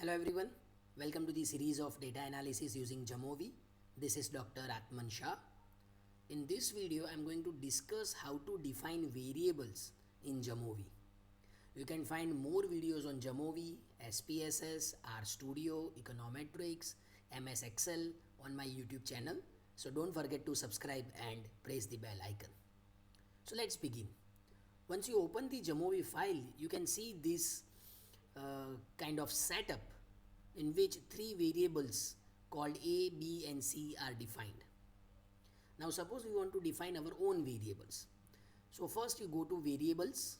Hello everyone, welcome to the series of data analysis using Jamovi. This is Dr. Atman Shah. In this video, I am going to discuss how to define variables in Jamovi. You can find more videos on Jamovi, SPSS, RStudio, Econometrics, MS Excel on my YouTube channel. So don't forget to subscribe and press the bell icon. So let's begin. Once you open the Jamovi file, you can see this kind of setup in which three variables called A, B and C are defined. Now suppose we want to define our own variables. So first you go to variables.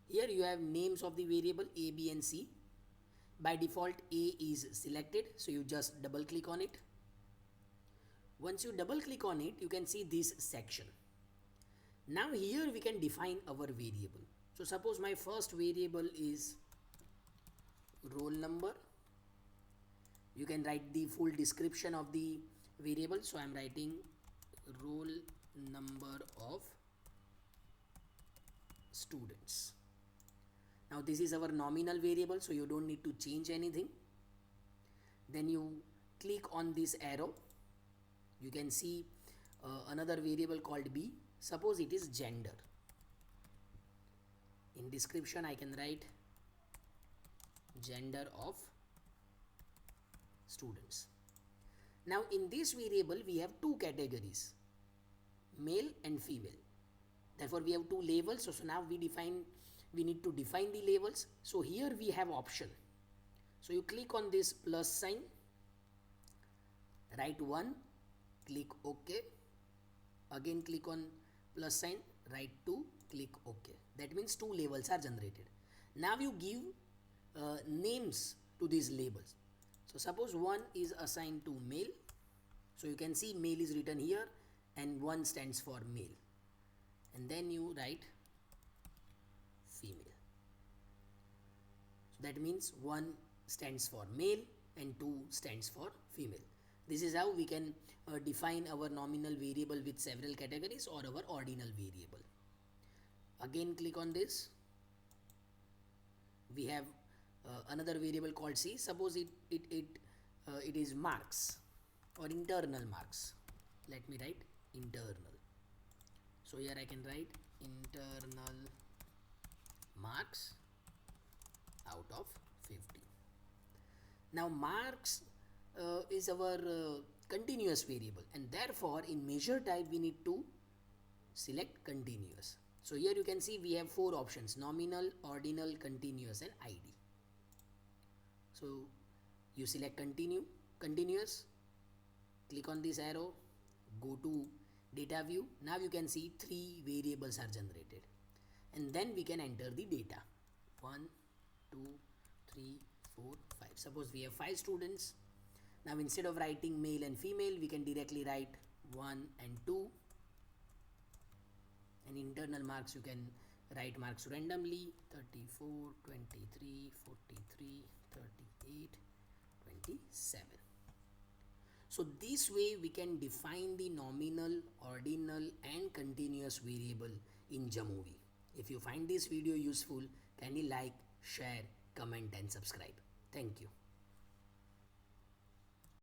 Here you have names of the variable A, B and C. By default A is selected, so you just double click on it. Once you double click on it, you can see this section. Now here we can define our variable. So suppose my first variable is roll number. You can write the full description of the variable. So I am writing roll number of students. Now this is our nominal variable, so you don't need to change anything. Then you click on this arrow. You can see another variable called B. Suppose it is gender. In description I can write gender of students. Now in this variable we have two categories, male and female. Therefore we have two labels. So now we need to define the labels. So here we have option. So you click on this plus sign, write 1, click OK. Again click on plus sign, write 2, click OK. That means two labels are generated. Now you give names to these labels. So suppose 1 is assigned to male. So you can see male is written here and 1 stands for male. And then you write female. So that means 1 stands for male and 2 stands for female. This is how we can define our nominal variable with several categories or our ordinal variable. Again click on this. We have another variable called C. Suppose it is marks or internal marks. Let me write internal. So here I can write internal marks out of 50. Now marks is our continuous variable, and therefore in measure type we need to select continuous. So here you can see we have 4 options: nominal, ordinal, continuous and ID. So you select continuous, click on this arrow, go to data view. Now you can see 3 variables are generated, and then we can enter the data. 1, 2, 3, 4, 5. Suppose we have 5 students. Now instead of writing male and female, we can directly write 1 and 2. And internal marks you can write marks randomly: 34, 23, 43, 38, 27. So this way we can define the nominal, ordinal and continuous variable in Jamovi. If you find this video useful, kindly like, share, comment and subscribe. Thank you.